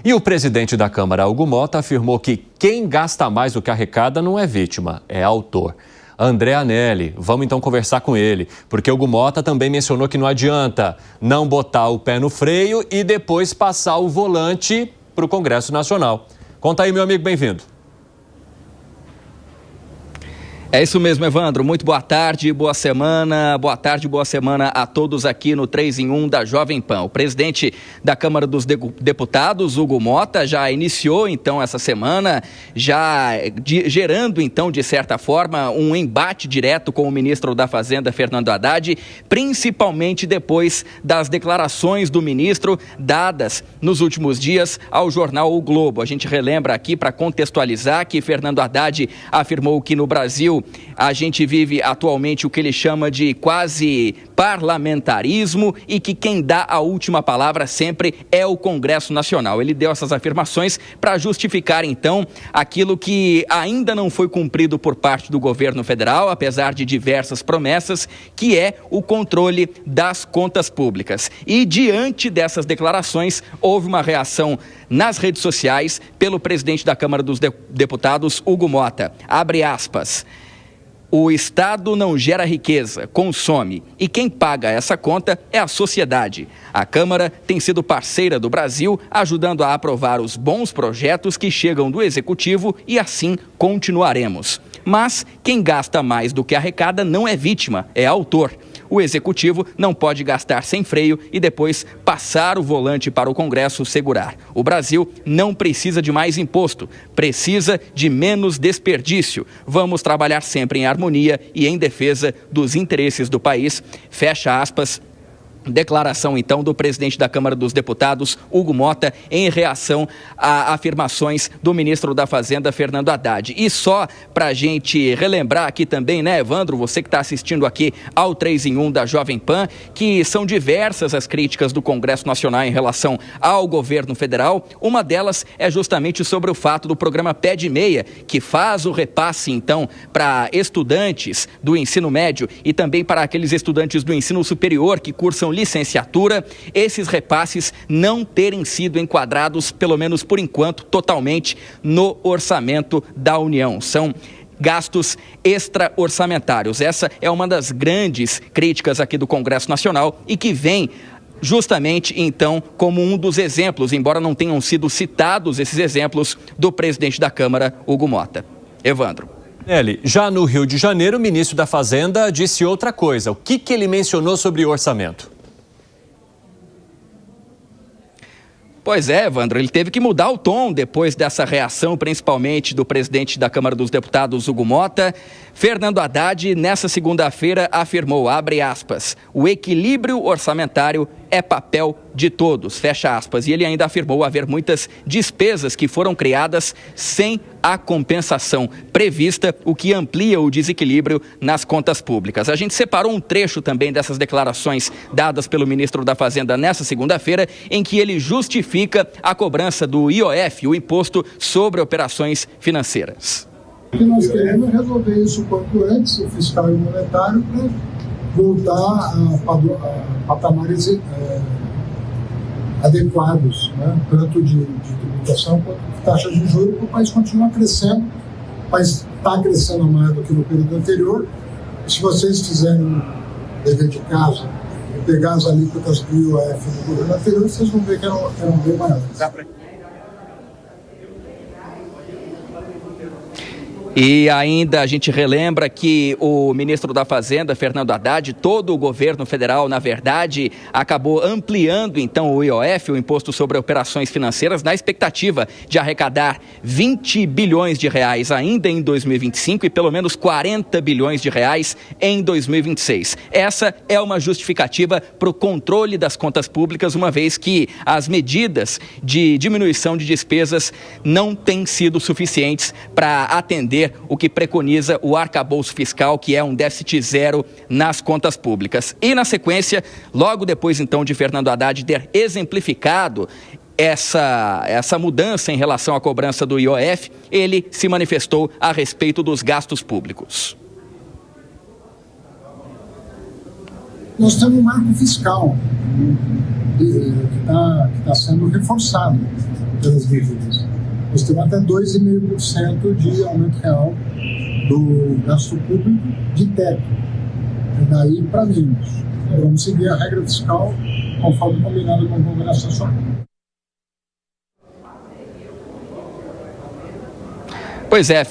E o presidente da Câmara, Hugo Motta, afirmou que quem gasta mais do que arrecada não é vítima, é autor. André Anelli, vamos então conversar com ele, porque Hugo Motta também mencionou que não adianta não botar o pé no freio e depois passar o volante para o Congresso Nacional. Conta aí, meu amigo, bem-vindo. É isso mesmo, Evandro. Muito boa tarde, boa semana. Boa tarde, boa semana a todos aqui no 3 em 1 da Jovem Pan. O presidente da Câmara dos Deputados, Hugo Motta, já iniciou então essa semana, já gerando então, de certa forma, um embate direto com o ministro da Fazenda, Fernando Haddad, principalmente depois das declarações do ministro dadas nos últimos dias ao jornal O Globo. A gente relembra aqui para contextualizar que Fernando Haddad afirmou que no Brasil a gente vive atualmente o que ele chama de quase parlamentarismo e que quem dá a última palavra sempre é o Congresso Nacional. Ele deu essas afirmações para justificar, então, aquilo que ainda não foi cumprido por parte do governo federal, apesar de diversas promessas, que é o controle das contas públicas. E diante dessas declarações, houve uma reação nas redes sociais pelo presidente da Câmara dos Deputados, Hugo Motta. Abre aspas. O Estado não gera riqueza, consome, e quem paga essa conta é a sociedade. A Câmara tem sido parceira do Brasil, ajudando a aprovar os bons projetos que chegam do Executivo e assim continuaremos. Mas quem gasta mais do que arrecada não é vítima, é autor. O Executivo não pode gastar sem freio e depois passar o volante para o Congresso segurar. O Brasil não precisa de mais imposto, precisa de menos desperdício. Vamos trabalhar sempre em harmonia e em defesa dos interesses do país. Fecha aspas. Declaração, então, do presidente da Câmara dos Deputados, Hugo Motta, em reação a afirmações do ministro da Fazenda, Fernando Haddad. E só para a gente relembrar aqui também, né, Evandro, você que está assistindo aqui ao 3 em 1 da Jovem Pan, que são diversas as críticas do Congresso Nacional em relação ao governo federal. Uma delas é justamente sobre o fato do programa Pé de Meia, que faz o repasse, então, para estudantes do ensino médio e também para aqueles estudantes do ensino superior que cursam licenciatura, esses repasses não terem sido enquadrados, pelo menos por enquanto, totalmente no orçamento da União. São gastos extra-orçamentários. Essa é uma das grandes críticas aqui do Congresso Nacional e que vem justamente, então, como um dos exemplos, embora não tenham sido citados esses exemplos, do presidente da Câmara, Hugo Motta. Evandro. Já no Rio de Janeiro, o ministro da Fazenda disse outra coisa. O que ele mencionou sobre o orçamento? Pois é, Evandro, ele teve que mudar o tom depois dessa reação, principalmente do presidente da Câmara dos Deputados, Hugo Motta. Fernando Haddad, nessa segunda-feira, afirmou, abre aspas, o equilíbrio orçamentário é papel de todos, fecha aspas. E ele ainda afirmou haver muitas despesas que foram criadas sem a compensação prevista, o que amplia o desequilíbrio nas contas públicas. A gente separou um trecho também dessas declarações dadas pelo ministro da Fazenda nessa segunda-feira, em que ele justifica a cobrança do IOF, o Imposto sobre Operações Financeiras. O que nós queremos é resolver isso o quanto antes, o fiscal e o monetário, para voltar a patamares adequados, né? Tanto de tributação quanto de taxa de juros, para o país continuar crescendo. O país está crescendo mais do que no período anterior. E se vocês fizerem um dever de casa e pegar as alíquotas do IOF do governo anterior, vocês vão ver que eram bem maiores. E ainda a gente relembra que o ministro da Fazenda, Fernando Haddad, todo o governo federal, na verdade, acabou ampliando então o IOF, o Imposto sobre Operações Financeiras, na expectativa de arrecadar 20 bilhões de reais ainda em 2025 e pelo menos 40 bilhões de reais em 2026. Essa é uma justificativa para o controle das contas públicas, uma vez que as medidas de diminuição de despesas não têm sido suficientes para atender o que preconiza o arcabouço fiscal, que é um déficit zero nas contas públicas. E na sequência, logo depois então de Fernando Haddad ter exemplificado essa mudança em relação à cobrança do IOF, ele se manifestou a respeito dos gastos públicos. Nós temos um marco fiscal que está sendo reforçado. pelas dívidas. Nós temos até 2,5% de aumento real do gasto público de teto. É daí para menos. Vamos seguir a regra fiscal conforme combinado com o Congresso Nacional. Pois é,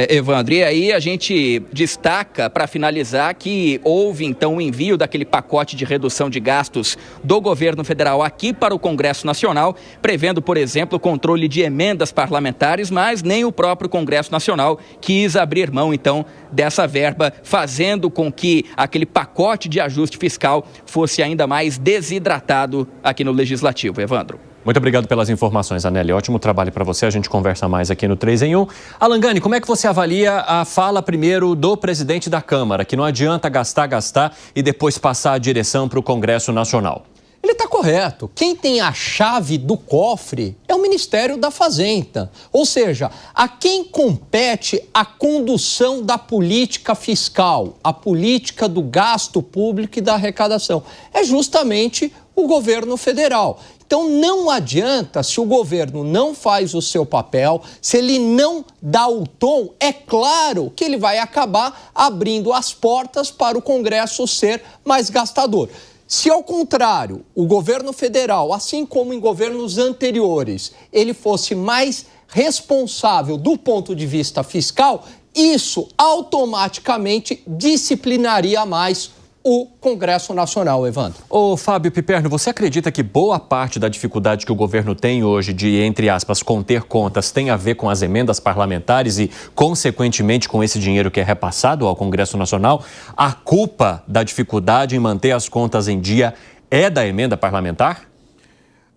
Evandro, e aí a gente destaca, para finalizar, que houve então o envio daquele pacote de redução de gastos do governo federal aqui para o Congresso Nacional, prevendo, por exemplo, o controle de emendas parlamentares, mas nem o próprio Congresso Nacional quis abrir mão então dessa verba, fazendo com que aquele pacote de ajuste fiscal fosse ainda mais desidratado aqui no Legislativo. Evandro. Muito obrigado pelas informações, Anelli. Ótimo trabalho para você. A gente conversa mais aqui no 3 em 1. Alan Gani, como é que você avalia a fala primeiro do presidente da Câmara, que não adianta gastar e depois passar a direção para o Congresso Nacional? Ele está correto. Quem tem a chave do cofre é o Ministério da Fazenda. Ou seja, a quem compete a condução da política fiscal, a política do gasto público e da arrecadação. É justamente o governo federal. Então não adianta, se o governo não faz o seu papel, se ele não dá o tom, é claro que ele vai acabar abrindo as portas para o Congresso ser mais gastador. Se, ao contrário, o governo federal, assim como em governos anteriores, ele fosse mais responsável do ponto de vista fiscal, isso automaticamente disciplinaria mais o Congresso Nacional, Evandro. Ô Fábio Piperno, você acredita que boa parte da dificuldade que o governo tem hoje de, entre aspas, conter contas tem a ver com as emendas parlamentares e, consequentemente, com esse dinheiro que é repassado ao Congresso Nacional? A culpa da dificuldade em manter as contas em dia é da emenda parlamentar?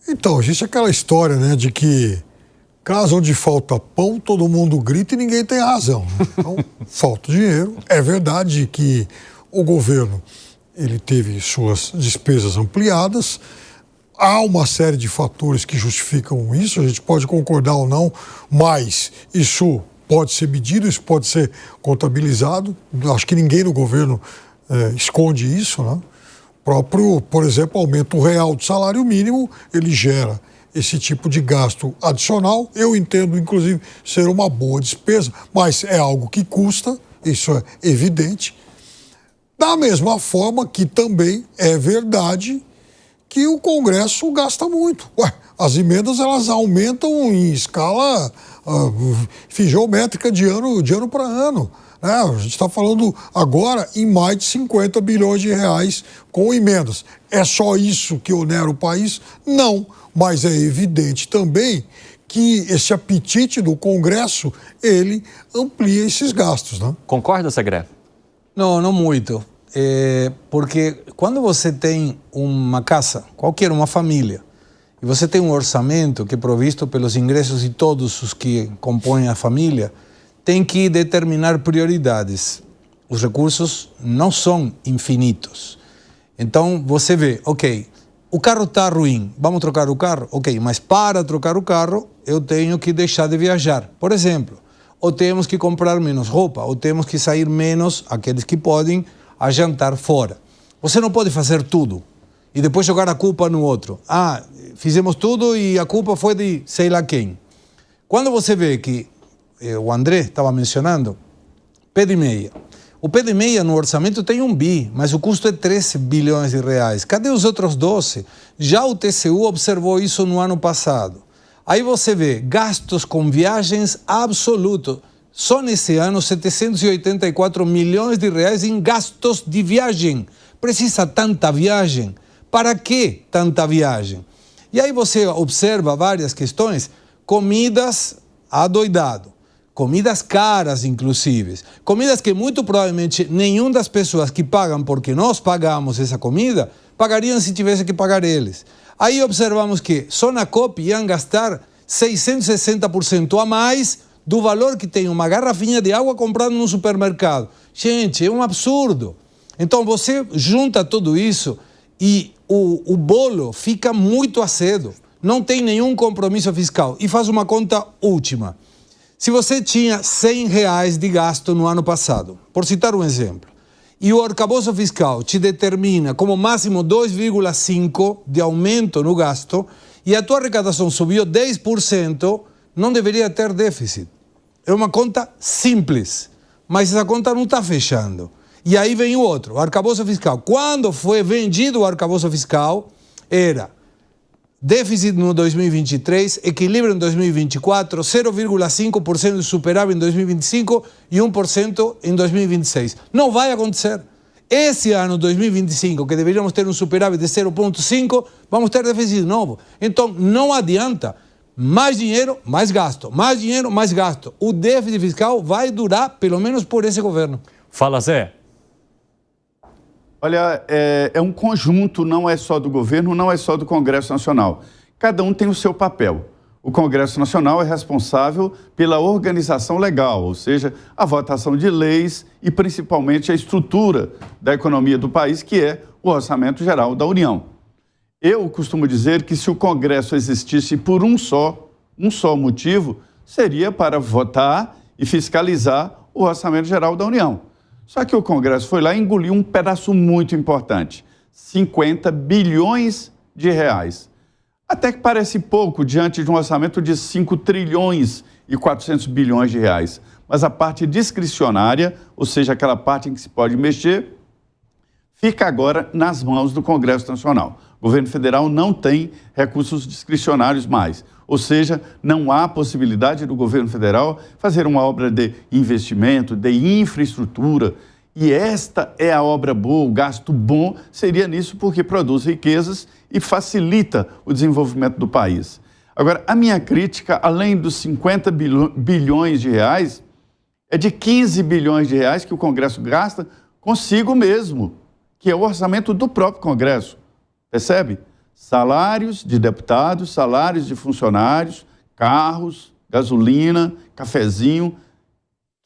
Então, existe aquela história, né, de que casa onde falta pão, todo mundo grita e ninguém tem razão. Então, falta dinheiro. É verdade que o governo, ele teve suas despesas ampliadas, há uma série de fatores que justificam isso, a gente pode concordar ou não, mas isso pode ser medido, isso pode ser contabilizado, acho que ninguém no governo esconde isso, né? O próprio, por exemplo, aumento real do salário mínimo, ele gera esse tipo de gasto adicional, eu entendo, inclusive, ser uma boa despesa, mas é algo que custa, isso é evidente. Da mesma forma que também é verdade que o Congresso gasta muito. As emendas elas aumentam em escala geométrica de ano para ano. Né? A gente está falando agora em mais de 50 bilhões de reais com emendas. É só isso que onera o país? Não, mas é evidente também que esse apetite do Congresso, ele amplia esses gastos. Né? Concorda, Segré? Não muito. Porque quando você tem uma casa, qualquer uma família, e você tem um orçamento que é provisto pelos ingressos de todos os que compõem a família, tem que determinar prioridades. Os recursos não são infinitos. Então você vê, ok, o carro está ruim, vamos trocar o carro? Ok, mas para trocar o carro eu tenho que deixar de viajar, por exemplo. Ou temos que comprar menos roupa, ou temos que sair menos, aqueles que podem, a jantar fora. Você não pode fazer tudo e depois jogar a culpa no outro. Fizemos tudo e a culpa foi de sei lá quem. Quando você vê que, o André estava mencionando, pé de meia. O pé de meia no orçamento tem 1 bi, mas o custo é 13 bilhões de reais. Cadê os outros 12? Já o TCU observou isso no ano passado. Aí você vê gastos com viagens absolutos. Só nesse ano, 784 milhões de reais em gastos de viagem. Precisa tanta viagem? Para que tanta viagem? E aí você observa várias questões. Comidas adoidado. Comidas caras, inclusive. Comidas que muito provavelmente nenhuma das pessoas que pagam porque nós pagamos essa comida, pagariam se tivesse que pagar eles. Aí observamos que só na COP iam gastar 660% a mais do valor que tem uma garrafinha de água comprada no supermercado. Gente, é um absurdo. Então você junta tudo isso e o bolo fica muito azedo. Não tem nenhum compromisso fiscal. E faz uma conta última. Se você tinha 100 reais de gasto no ano passado, por citar um exemplo, e o arcabouço fiscal te determina como máximo 2,5 de aumento no gasto, e a tua arrecadação subiu 10%, não deveria ter déficit. É uma conta simples, mas essa conta não está fechando. E aí vem o outro, o arcabouço fiscal. Quando foi vendido o arcabouço fiscal, era déficit no 2023, equilíbrio em 2024, 0,5% de superávit em 2025 e 1% em 2026. Não vai acontecer. Esse ano, 2025, que deveríamos ter um superávit de 0,5%, vamos ter déficit novo. Então, não adianta. Mais dinheiro, mais gasto. Mais dinheiro, mais gasto. O déficit fiscal vai durar, pelo menos por esse governo. Fala, Zé. Olha, é um conjunto, não é só do governo, não é só do Congresso Nacional. Cada um tem o seu papel. O Congresso Nacional é responsável pela organização legal, ou seja, a votação de leis e principalmente a estrutura da economia do país, que é o Orçamento Geral da União. Eu costumo dizer que se o Congresso existisse por um só motivo, seria para votar e fiscalizar o Orçamento Geral da União. Só que o Congresso foi lá e engoliu um pedaço muito importante, 50 bilhões de reais. Até que parece pouco diante de um orçamento de 5 trilhões e 400 bilhões de reais. Mas a parte discricionária, ou seja, aquela parte em que se pode mexer, fica agora nas mãos do Congresso Nacional. O governo federal não tem recursos discricionários mais. Ou seja, não há possibilidade do governo federal fazer uma obra de investimento, de infraestrutura. E esta é a obra boa, o gasto bom seria nisso porque produz riquezas e facilita o desenvolvimento do país. Agora, a minha crítica, além dos 50 bilhões de reais, é de 15 bilhões de reais que o Congresso gasta consigo mesmo, que é o orçamento do próprio Congresso. Percebe? Salários de deputados, salários de funcionários, carros, gasolina, cafezinho,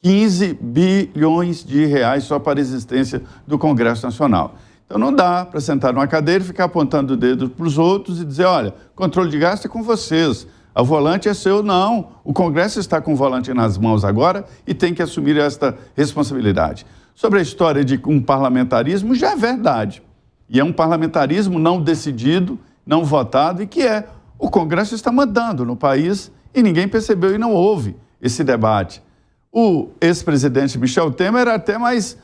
15 bilhões de reais só para a existência do Congresso Nacional. Então não dá para sentar numa cadeira e ficar apontando o dedo para os outros e dizer, olha, controle de gasto é com vocês, o volante é seu. Não, o Congresso está com o volante nas mãos agora e tem que assumir esta responsabilidade. Sobre a história de um parlamentarismo, já é verdade. E é um parlamentarismo não decidido, não votado, e que o Congresso está mandando no país e ninguém percebeu e não houve esse debate. O ex-presidente Michel Temer era até mais,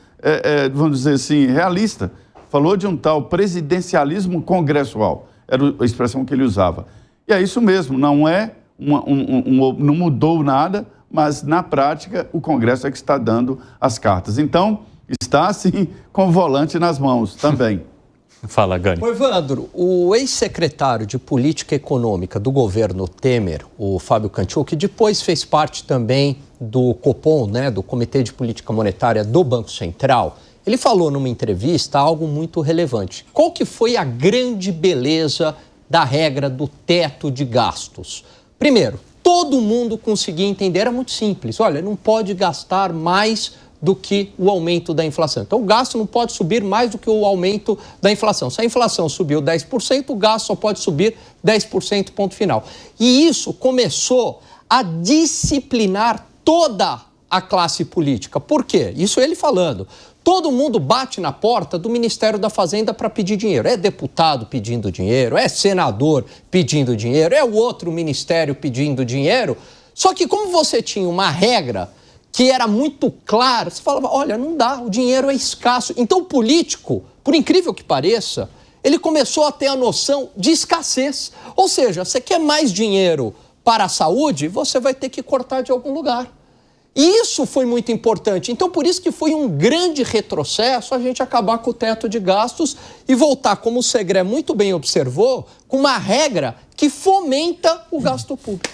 vamos dizer assim, realista. Falou de um tal presidencialismo congressual, era a expressão que ele usava. E é isso mesmo, não não mudou nada, mas na prática o Congresso é que está dando as cartas. Então, está assim com o volante nas mãos também. Fala, Gani. Evandro, o ex-secretário de Política Econômica do governo Temer, o Fábio Cantiol, que depois fez parte também do Copom, né, do Comitê de Política Monetária do Banco Central, ele falou numa entrevista algo muito relevante. Qual que foi a grande beleza da regra do teto de gastos? Primeiro, todo mundo conseguia entender, era muito simples. Olha, não pode gastar mais do que o aumento da inflação. Então, o gasto não pode subir mais do que o aumento da inflação. Se a inflação subiu 10%, o gasto só pode subir 10%, ponto final. E isso começou a disciplinar toda a classe política. Por quê? Isso ele falando. Todo mundo bate na porta do Ministério da Fazenda para pedir dinheiro. É deputado pedindo dinheiro, é senador pedindo dinheiro, é o outro ministério pedindo dinheiro. Só que como você tinha uma regra que era muito clara, você falava, olha, não dá, o dinheiro é escasso. Então o político, por incrível que pareça, ele começou a ter a noção de escassez. Ou seja, você quer mais dinheiro para a saúde, você vai ter que cortar de algum lugar. E isso foi muito importante. Então, por isso que foi um grande retrocesso a gente acabar com o teto de gastos e voltar, como o Segré muito bem observou, com uma regra que fomenta o gasto público.